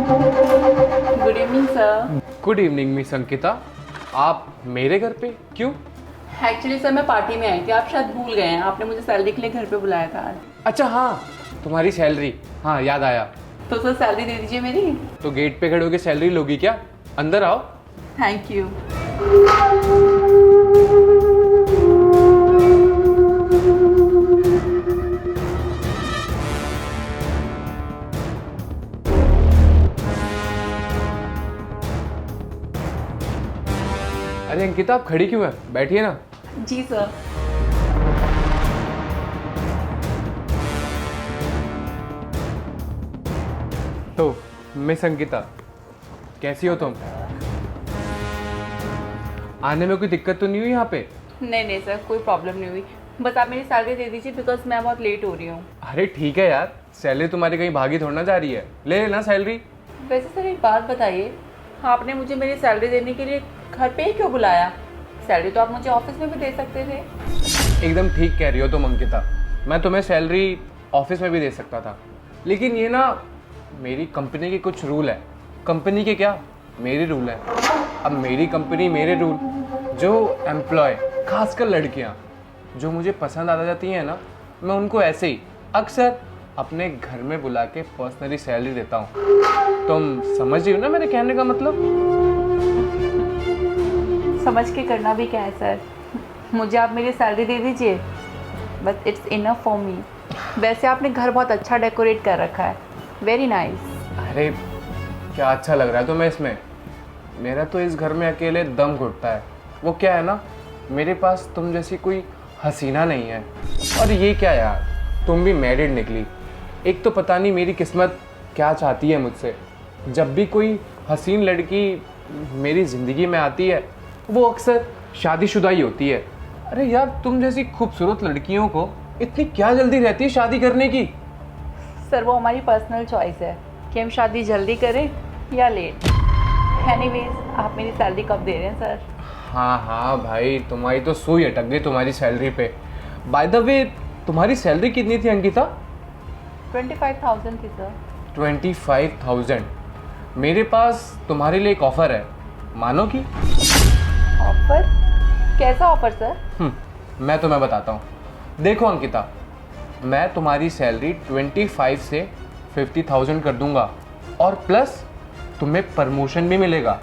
Good evening sir. Good evening miss Ankita. आप मेरे घर पे क्यों? एक्चुअली सर मैं पार्टी में आई थी, आप शायद भूल गए हैं, आपने मुझे सैलरी के लिए घर पे बुलाया था। अच्छा हाँ, तुम्हारी सैलरी, हाँ याद आया। तो सर सैलरी दे दीजिए मेरी। तो गेट पे खड़े होकर सैलरी लोगी क्या? अंदर आओ। Thank you. अरे अंकिता, आप खड़ी क्यों है? बैठिए ना। जी सर। तो मिस अंकिता, कैसी हो तुम? आने में कोई दिक्कत तो नहीं हुई यहाँ पे? नहीं नहीं सर, कोई प्रॉब्लम नहीं हुई, बस आप मेरी सैलरी दे दीजिए बिकॉज मैं बहुत लेट हो रही हूँ। अरे ठीक है यार, सैलरी तुम्हारी कहीं भागी थोड़ा ना जा रही है, ले लेना सैलरी। वैसे सर एक बात बताइए, आपने मुझे मेरी सैलरी देने के लिए घर पे ही क्यों बुलाया? सैलरी तो आप मुझे ऑफिस में भी दे सकते थे। एकदम ठीक कह रही हो तुम अंकिता, मैं तुम्हें सैलरी ऑफिस में भी दे सकता था, लेकिन ये ना मेरी कंपनी के कुछ रूल है। कंपनी के क्या, मेरे रूल है। अब मेरी कंपनी मेरे रूल, जो एम्प्लॉय खासकर लड़कियां जो मुझे पसंद आ जाती हैं ना, मैं उनको ऐसे ही अक्सर अपने घर में बुला के पर्सनली सैलरी देता हूँ। तुम समझ रही हो ना मेरे कहने का मतलब? समझ के करना भी क्या है सर, मुझे आप मेरी सैलरी दे दीजिए, बस इट्स इनफ फॉर मी। वैसे आपने घर बहुत अच्छा डेकोरेट कर रखा है, वेरी नाइस। अरे क्या अच्छा लग रहा है तुम्हें इसमें? मेरा तो इस घर में अकेले दम घुटता है। वो क्या है ना, मेरे पास तुम जैसी कोई हसीना नहीं है। और ये क्या यार, तुम भी मैरिड निकली। एक तो पता नहीं मेरी किस्मत क्या चाहती है मुझसे। जब भी कोई हसीन लड़की मेरी ज़िंदगी में आती है वो अक्सर शादीशुदा ही होती है। अरे यार, तुम जैसी खूबसूरत लड़कियों को इतनी क्या जल्दी रहती है शादी करने की? सर वो हमारी पर्सनल चॉइस है कि हम शादी जल्दी करें या लेट। एनीवेज, आप मेरी सैलरी कब दे रहे हैं सर? हाँ हाँ भाई, तुम्हारी तो सुई अटक गई तुम्हारी सैलरी पे। बाय द वे, तुम्हारी सैलरी कितनी थी अंकिता? 25,000 थी सर। 25,000? मेरे पास तुम्हारे लिए एक ऑफ़र है, मानोगी? ऑफर? कैसा ऑफर सर? मैं तुम्हें बताता हूँ। देखो अंकिता, मैं तुम्हारी सैलरी 25 से 50,000 कर दूंगा और प्लस तुम्हें प्रमोशन भी मिलेगा।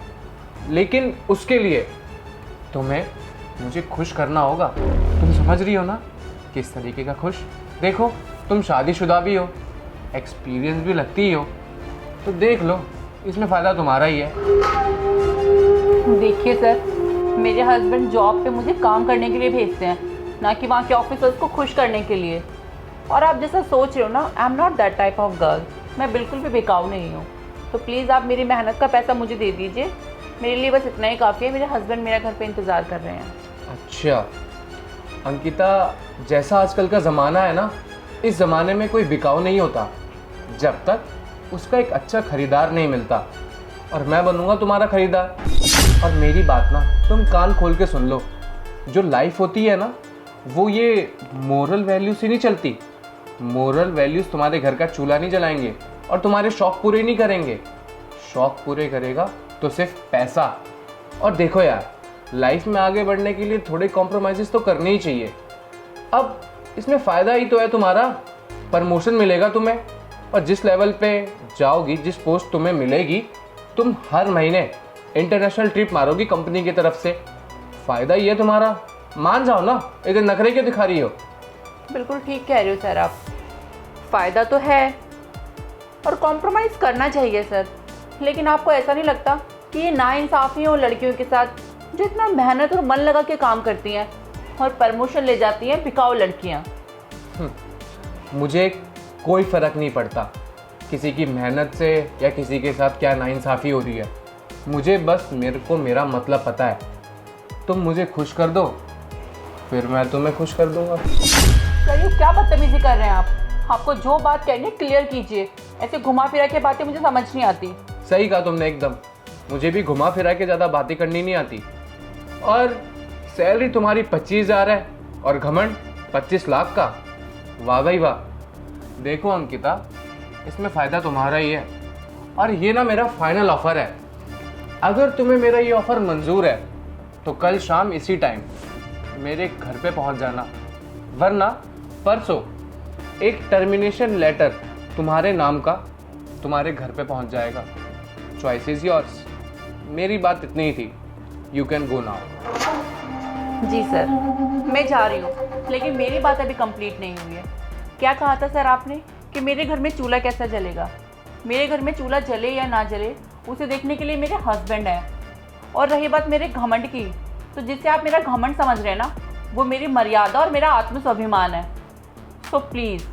लेकिन उसके लिए तुम्हें मुझे खुश करना होगा। तुम समझ रही हो ना किस तरीके का खुश? देखो, तुम शादीशुदा भी हो, एक्सपीरियंस भी लगती ही हो, तो देख लो, इसमें फ़ायदा तुम्हारा ही है। देखिए सर, मेरे हस्बैंड जॉब पे मुझे काम करने के लिए भेजते हैं, ना कि वहाँ के ऑफिसर्स को खुश करने के लिए। और आप जैसा सोच रहे हो ना, I am not that type of girl. मैं बिल्कुल भी बेकाऊ नहीं हूँ। तो प्लीज़ आप मेरी मेहनत का पैसा मुझे दे दीजिए, मेरे लिए बस इतना ही काफ़ी है। मेरे हस्बैंड मेरे घर पे इंतज़ार कर रहे हैं। अच्छा अंकिता, जैसा आजकल का ज़माना है ना, इस ज़माने में कोई बिकाऊ नहीं होता जब तक उसका एक अच्छा खरीदार नहीं मिलता। और मैं बनूंगा तुम्हारा खरीदार। और मेरी बात ना तुम कान खोल के सुन लो, जो लाइफ होती है ना, वो ये मोरल वैल्यू से नहीं चलती। मोरल वैल्यूज़ तुम्हारे घर का चूल्हा नहीं जलाएंगे और तुम्हारे शौक पूरे नहीं करेंगे। शौक पूरे करेगा तो सिर्फ पैसा। और देखो यार, लाइफ में आगे बढ़ने के लिए थोड़े कॉम्प्रोमाइज़ेस तो करने ही चाहिए। अब इसमें फ़ायदा ही तो है तुम्हारा, प्रमोशन मिलेगा तुम्हें, और जिस लेवल पे जाओगी, जिस पोस्ट तुम्हें मिलेगी, तुम हर महीने इंटरनेशनल ट्रिप मारोगी कंपनी की तरफ से। फ़ायदा ही है तुम्हारा, मान जाओ ना, इतने नखरे क्यों दिखा रही हो? बिल्कुल ठीक कह रहे हो सर आप, फ़ायदा तो है और कॉम्प्रोमाइज़ करना चाहिए सर। लेकिन आपको ऐसा नहीं लगता कि ये नाइंसाफ़ी हो लड़कियों के साथ, जो इतना मेहनत और मन लगा के काम करती हैं और प्रमोशन ले जाती हैं बिकाऊ लड़कियाँ? मुझे कोई फ़र्क नहीं पड़ता किसी की मेहनत से या किसी के साथ क्या नाइंसाफ़ी हो रही है। मुझे बस मेरे को मेरा मतलब पता है। तुम मुझे खुश कर दो, फिर मैं तुम्हें खुश कर दूंगा। सर ये क्या बदतमीज़ी कर रहे हैं आप? आपको जो बात कहनी है क्लियर कीजिए, ऐसे घुमा फिरा के बातें मुझे समझ नहीं आती। सही कहा तुमने एकदम, मुझे भी घुमा फिरा के ज़्यादा बातें करनी नहीं आती। और सैलरी तुम्हारी 25,000 है और घमंड 25 लाख का। वाह भाई वाह। देखो अंकिता, इसमें फ़ायदा तुम्हारा ही है और ये ना मेरा फाइनल ऑफर है। अगर तुम्हें मेरा ये ऑफर मंजूर है तो कल शाम इसी टाइम मेरे घर पे पहुंच जाना, वरना परसों एक टर्मिनेशन लेटर तुम्हारे नाम का तुम्हारे घर पे पहुंच जाएगा। Choice is yours. मेरी बात इतनी ही थी। You can go now. जी सर, मैं जा रही हूँ, लेकिन मेरी बात अभी कंप्लीट नहीं हुई है। क्या कहा था सर आपने कि मेरे घर में चूल्हा कैसा जलेगा? मेरे घर में चूल्हा जले या ना जले उसे देखने के लिए मेरे हस्बैंड है। और रही बात मेरे घमंड की, तो जिससे आप मेरा घमंड समझ रहे हैं ना, वो मेरी मर्यादा और मेरा आत्मस्वाभिमान है। तो प्लीज़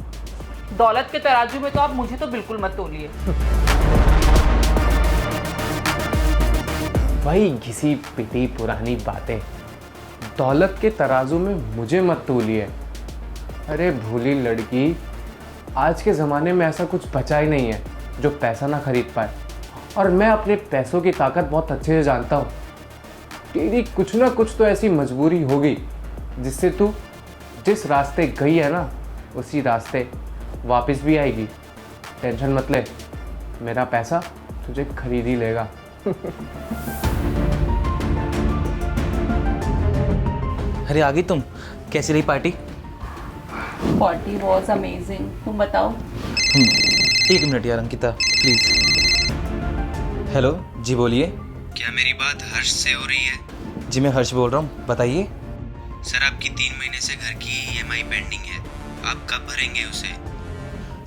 दौलत के तराजू में तो आप मुझे तो बिल्कुल मत तोलिए। वही घिसी पिटी पुरानी बातें। दौलत के तराजू में मुझे मत तोलिए। अरे भोली लड़की, आज के ज़माने में ऐसा कुछ बचा ही नहीं है जो पैसा ना खरीद पाए। और मैं अपने पैसों की ताकत बहुत अच्छे से जानता हूँ। तेरी कुछ ना कुछ तो ऐसी मजबूरी होगी जिससे तू जिस रास्ते गई है ना, उसी रास्ते वापस भी आएगी। टेंशन मत ले, मेरा पैसा तुझे खरीद ही लेगा। अरे आ गई तुम। कैसी रही पार्टी? Party was amazing. तुम बताओ। एक मिनट यार अंकिता प्लीज़। हेलो जी बोलिए। क्या मेरी बात हर्ष से हो रही है? जी मैं हर्ष बोल रहा हूँ, बताइए। सर आपकी 3 महीने से घर की ईएमआई पेंडिंग है, आप कब भरेंगे उसे?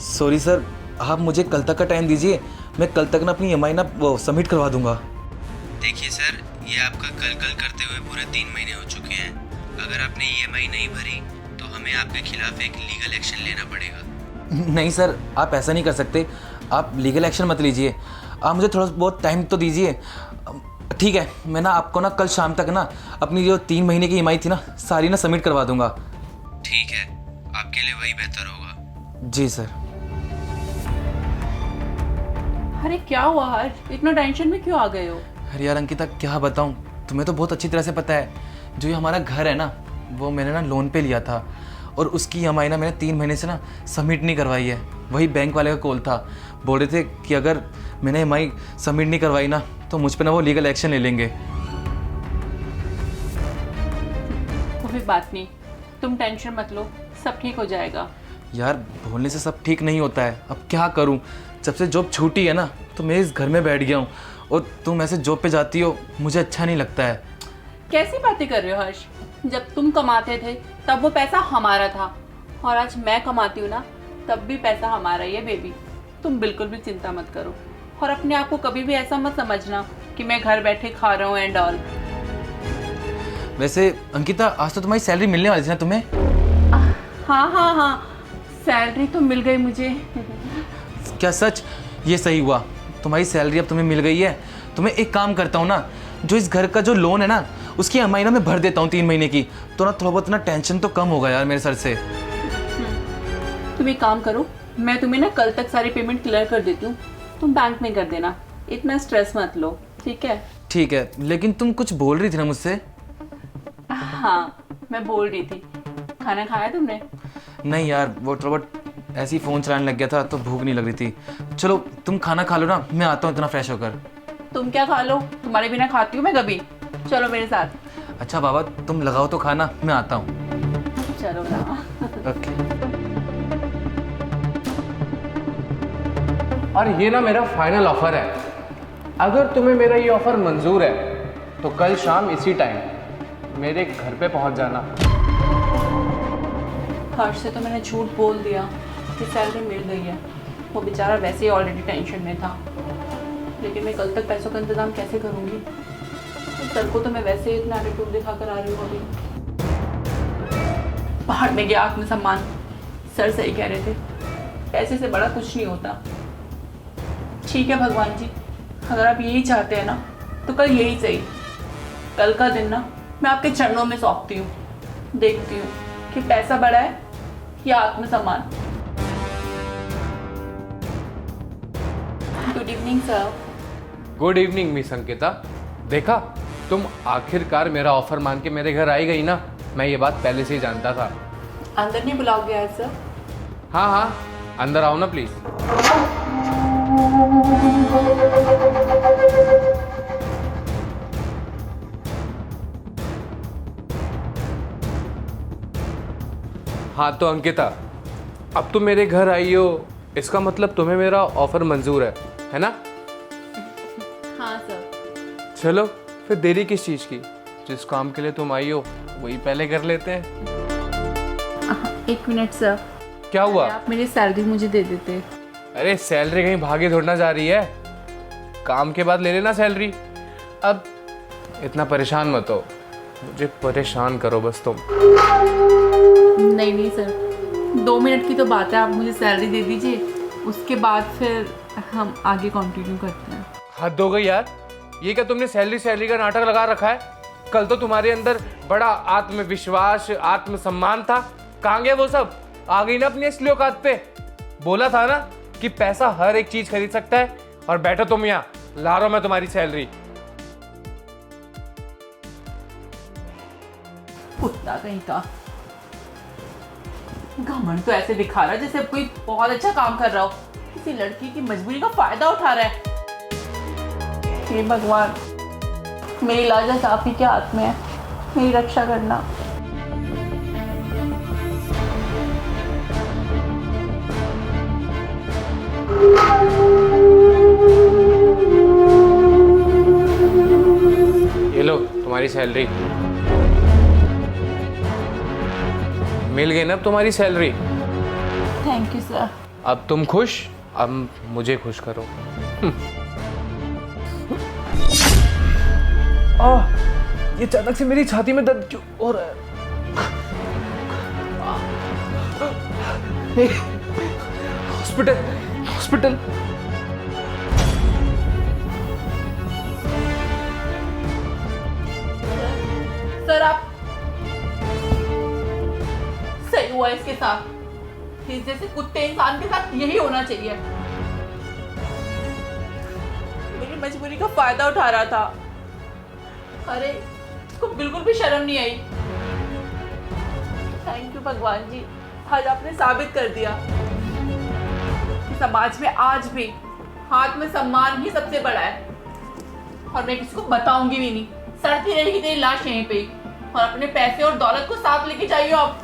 सॉरी सर, आप मुझे कल तक का टाइम दीजिए, मैं कल तक ना अपनी ईएमआई ना वो सबमिट करवा दूंगा। देखिए सर, ये आपका कल करते हुए पूरे 3 महीने हो चुके हैं। अगर आपने ईएमआई नहीं भरी तो हमें आपके खिलाफ एक लीगल एक्शन लेना पड़ेगा। नहीं सर, आप ऐसा नहीं कर सकते, आप लीगल एक्शन मत लीजिए, आप मुझे थोड़ा बहुत टाइम तो दीजिए। ठीक है, मैं ना आपको ना कल शाम तक ना अपनी जो 3 महीने की ईएमआई थी ना सारी ना सबमिट करवा दूंगा। ठीक है, आपके लिए वही बेहतर होगा। जी सर। अरे क्या हुआ हर्ष, इतना टेंशन में क्यों आ गए हो? अरे यार अंकिता क्या बताऊँ, तुम्हें तो बहुत अच्छी तरह से पता है, जो ये हमारा घर है ना वो मैंने ना लोन पे लिया था और उसकी ईएमआई ना मैंने 3 महीने से ना सबमिट नहीं करवाई है। वही बैंक वाले का कॉल था, बोल रहे थे कि अगर मैंने ईएमआई सबमिट नहीं करवाई ना तो मुझ पे ना वो लीगल एक्शन ले लेंगे। कोई बात नहीं, तुम टेंशन मत लो, सब ठीक हो जाएगा। यार बोलने से सब ठीक नहीं होता है, अब क्या करूं? जब से जॉब छूटी है ना तो मैं इस घर में बैठ गया हूं और तुम ऐसे जॉब पे जाती हो, मुझे अच्छा नहीं लगता है। कैसी बातें कर रहे हो हर्ष? जब तुम कमाते थे तब वो पैसा हमारा था, और आज मैं कमाती हूँ ना तब भी पैसा हमारा ही है बेबी। तुम बिल्कुल भी चिंता मत करो, और अपने आप को कभी भी ऐसा मत समझना कि मैं घर बैठे खा रहा हूँ एंड ऑल। वैसे अंकिता, आज तो तुम्हारी सैलरी मिलने वाली थी ना तुम्हें? हाँ हाँ हाँ, सैलरी तो मिल गई मुझे। क्या सच? ये सही हुआ, तुम्हारी सैलरी अब तुम्हें मिल गई है। तो मैं एक काम करता हूँ ना, जो इस घर का जो लोन है ना उसकी ईएमआई ना मैं भर देता हूँ 3 महीने की, तो ना थोड़ा बहुत ना टेंशन तो कम होगा यार मेरे सर से। तुम एक काम करो, मैं तुम्हें ना कल तक सारी पेमेंट क्लियर कर देती हूँ, तुम बैंक में कर देना, इतना स्ट्रेस मत लो, ठीक है? ठीक है, लेकिन तुम कुछ बोल रही थी ना मुझसे? हाँ, मैं बोल रही थी, खाना खाया तुमने? नहीं यार, वो थोड़ा बहुत ऐसे ही फ़ोन चलाने लग गया था तो भूख नहीं लग रही थी। चलो तुम खाना खा लो ना, मैं आता हूँ इतना फ्रेश होकर। तुम क्या खा लो, तुम्हारे बिना खाती हूँ मैं कभी? चलो मेरे साथ। अच्छा बाबा, तुम लगाओ तो खाना, मैं आता हूँ। चलो ना। ओके। और ये ना मेरा फाइनल ऑफर है। अगर तुम्हें मेरा ये ऑफर मंजूर है तो कल शाम इसी टाइम मेरे घर पे पहुंच जाना। हर्ष से तो मैंने झूठ बोल दिया कि सैलरी मिल गई है, वो बेचारा वैसे ही ऑलरेडी टेंशन में था, लेकिन मैं कल तक पैसों का इंतजाम कैसे करूँगी? सर को तो मैं वैसे ही इतना एटीट्यूड दिखा कर आ रही हूँ अभी। बाहर में गया आत्मसम्मान। सर सही कह रहे थे, पैसे से बड़ा कुछ नहीं होता। ठीक है भगवान जी, अगर आप यही चाहते हैं ना तो कल यही सही। कल का दिन ना मैं आपके चरणों में सौंपती हूँ, देखती हूँ कि पैसा बड़ा है या आत्मसम्मान। Good evening sir. Good evening miss Ankita. देखा, तुम आखिरकार मेरा ऑफर मान के मेरे घर आई गई ना। मैं ये बात पहले से ही जानता था। अंदर नहीं बुलाओगे आज सर? हाँ हाँ, अंदर आओ ना प्लीज़। हाँ तो अंकिता, अब तुम मेरे घर आई हो, इसका मतलब तुम्हें मेरा ऑफर मंजूर है ना? हाँ सर। चलो फिर देरी किस चीज़ की? जिस काम के लिए तुम आई हो वही पहले कर लेते हैं। एक मिनट सर। क्या हुआ? आप मेरी सैलरी मुझे दे देते। अरे सैलरी कहीं भागे थोड़ना जा रही है, काम के बाद ले लेना सैलरी। अब इतना परेशान मत हो, मुझे परेशान करो बस तुम। नहीं नहीं सर, 2 मिनट की तो बात है, आप मुझे सैलरी दे दीजिए, उसके बाद फिर हम आगे कंटिन्यू करते हैं। हद हो गई यार, ये क्या तुमने सैलरी सैलरी का नाटक लगा रखा है? कल तो तुम्हारे अंदर बड़ा आत्मविश्वास, आत्मसम्मान था, कहाँ गया वो सब? आ गई ना अपनी असली औकात पे? बोला था ना कि पैसा हर एक चीज खरीद सकता है, और बैठो तुम यहाँ, ला रहा हूं मैं तुम्हारी सैलरी। कुत्ता कहीं का, घमंड तो ऐसे दिखा रहा है जैसे कोई बहुत अच्छा काम कर रहा हो, किसी लड़की की मजबूरी का फायदा उठा रहा है। हे भगवान, मेरी लाज आप ही के हाथ में है, मेरी रक्षा करना। ये लो तुम्हारी सैलरी, मिल गई ना अब तुम्हारी सैलरी। Thank you sir. अब तुम खुश, अब मुझे खुश करो। ये अचानक से मेरी छाती में दर्द क्यों हो रहा है? Hospital hospital. सर आप, सही हुआ इसके साथ, इस जैसे कुत्ते इंसान के साथ यही होना चाहिए। मेरी मजबूरी का फायदा उठा रहा था, अरे इसको बिल्कुल भी शर्म नहीं आई। थैंक यू भगवान जी, आज आपने साबित कर दिया कि समाज में आज भी हाथ में सम्मान ही सबसे बड़ा है, और मैं किसी को बताऊंगी भी नहीं। सड़ती रहेगी तेरी लाश यहीं पे ही, और अपने पैसे और दौलत को साथ लेके जाइए आप।